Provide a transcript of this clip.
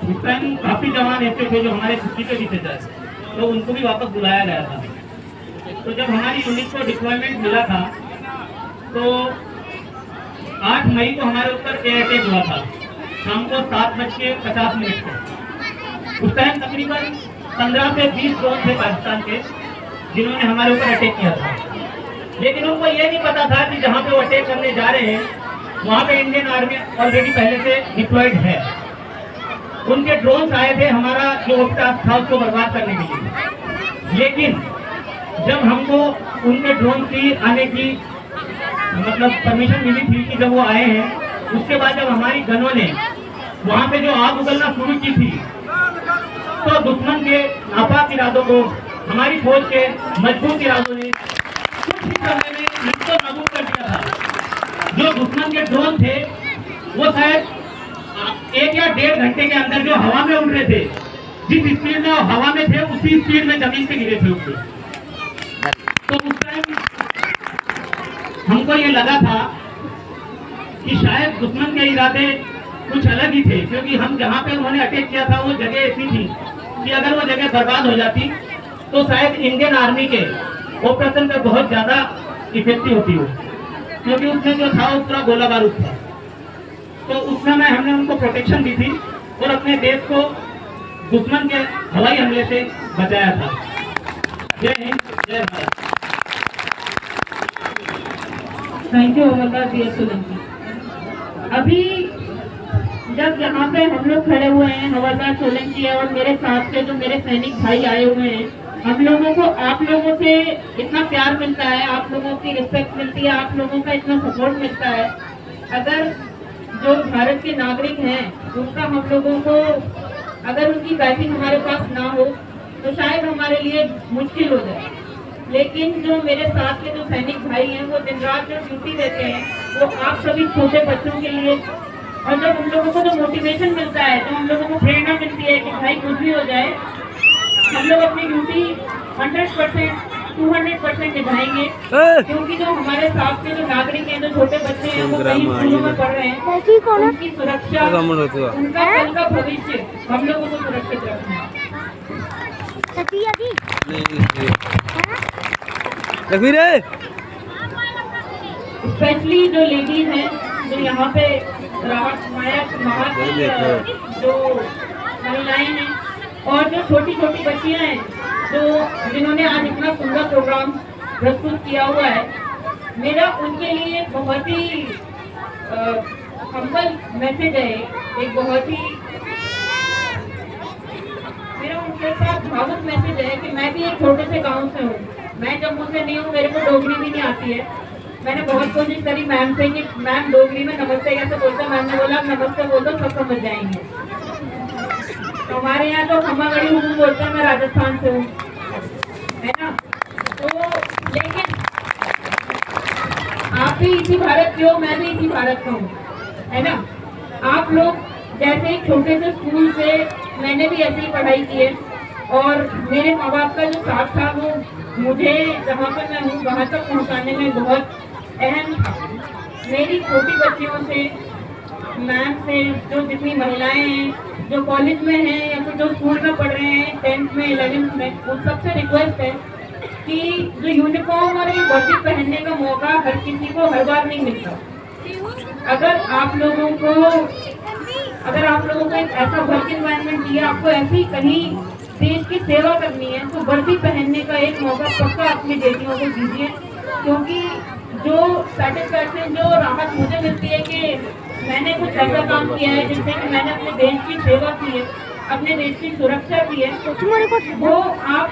उस टाइम काफी जवान ऐसे थे जो हमारे छुट्टी पे भी थे सर, तो उनको भी वापस बुलाया गया था। तो जब हमारी यूनिट को डिप्लॉयमेंट मिला था तो 8 मई को हमारे ऊपर एयर अटैक हुआ था शाम को 7:50 पे। उस टाइम तकरीबन 15 से 20 ड्रोन थे पाकिस्तान के जिन्होंने हमारे ऊपर अटैक किया था, लेकिन उनको ये नहीं पता था कि जहाँ पे वो अटैक करने जा रहे हैं वहाँ पे इंडियन आर्मी ऑलरेडी पहले से डिप्लॉयड है। उनके ड्रोन्स आए थे हमारा जो ऑफिस था उसको बर्बाद करने के लिए, लेकिन जब हमको उनके ड्रोन की आने की मतलब परमिशन मिली थी कि जब वो आए हैं, उसके बाद जब हमारी गनों ने वहाँ पे जो आग उगलना शुरू की थी तो दुश्मन के नापाक इरादों को हमारी फौज के मजबूत इरादों ने कुछ ही समय में इनको नाबूद कर दिया था। जो दुश्मन के ड्रोन थे वो शायद 1 या 1.5 घंटे के अंदर जो हवा में उड़ रहे थे, जिस स्पीड में हवा में थे उसी स्पीड में जमीन पे गिरे थे उसके। तो उस टाइम हमको ये लगा था कि शायद दुश्मन के इरादे कुछ अलग ही थे, क्योंकि हम जहाँ पे उन्होंने अटैक किया था वो जगह ऐसी थी कि अगर वो जगह बर्बाद हो जाती तो शायद इंडियन आर्मी के ऑपरेशन पे बहुत ज्यादा इफेक्टिव होती हो, क्योंकि उसमें जो था वो पूरा गोला बारूद था। तो उस समय हमने उनको प्रोटेक्शन दी थी और अपने देश को दुश्मन के हवाई हमले से बचाया था। जय हिंद, जय भारत। थैंक यू हवलदार सोलंकी। अभी जब यहाँ पे हम लोग खड़े हुए हैं, हवलदार सोलंकी और मेरे साथ के जो मेरे सैनिक भाई आए हुए हैं, हम लोगों को आप लोगों से इतना प्यार मिलता है, आप लोगों की रिस्पेक्ट मिलती है, आप लोगों का इतना सपोर्ट मिलता है। अगर जो भारत के नागरिक हैं उनका हम लोगों को अगर उनकी बैठिंग हमारे पास ना हो तो शायद हमारे लिए मुश्किल हो जाए, लेकिन जो मेरे साथ के जो सैनिक भाई हैं वो दिन रात जो ड्यूटी देते हैं वो आप सभी छोटे बच्चों के लिए, और जब हम लोगों को जो मोटिवेशन मिलता है, जो हम लोगों को प्रेरणा मिलती है कि भाई कुछ भी हो जाए हम लोग अपनी ड्यूटी 100% 200% निभाएंगे, क्योंकि जो हमारे साथ के जो नागरिक हैं, जो छोटे बच्चे हैं, वो कहीं स्कूलों में पढ़ रहे हैं, उनकी सुरक्षा, उनका कल का भविष्य हम लोगों को सुरक्षित रखना है। स्पेशली जो लेडीज हैं जो यहाँ पे जो महिलाएं हैं और जो छोटी छोटी बच्चियां हैं जो जिन्होंने आज इतना सुंदर प्रोग्राम प्रस्तुत किया हुआ है, मेरा उनके लिए बहुत ही हम्बल मैसेज है, एक बहुत ही मेरा उनके साथ भावुक मैसेज है कि मैं भी एक छोटे से गांव से हूँ, मैं जम्मू से नहीं हूँ, मेरे को डोगरी भी नहीं आती है। मैंने बहुत कोशिश करी मैम से कि मैम डोगरी में नमस्ते कैसे बोलते हैं, मैम ने बोला नमस्ते बोल दो सब समझ जाएंगे। तो हमारे यहाँ तो खम्मागढ़ी हुकूम बोलते हैं, मैं राजस्थान से हूँ, है ना। तो लेकिन आप भी इसी भारत के हो, मैं भी इसी भारत का हूँ, है ना। आप लोग जैसे एक छोटे से स्कूल से मैंने भी ऐसी ही पढ़ाई की है और मेरे माँ बाप का जो साथ था वो मुझे जहाँ पर मैं हूँ वहाँ तक पहुँचाने में बहुत अहम था। मेरी छोटी बच्चियों से, मैम से, जो जितनी महिलाएं हैं जो कॉलेज में हैं या फिर जो स्कूल में पढ़ रहे हैं 10th में 11th में, उन सबसे रिक्वेस्ट है कि जो यूनिफॉर्म और ये वर्दी पहनने का मौका हर किसी को हर बार नहीं मिलता। अगर आप लोगों को एक ऐसा वर्क एनवायरनमेंट दिया, आपको ऐसी कहीं देश की सेवा करनी है तो वर्दी पहनने का एक मौका पक्का अपनी बेटियों को दीजिए, क्योंकि जो सेटिस्फैक्शन, जो राहत मुझे मिलती है कि मैंने कुछ ऐसा काम किया है जिससे कि मैंने अपने देश की सेवा की है, अपने देश की सुरक्षा की है, वो आप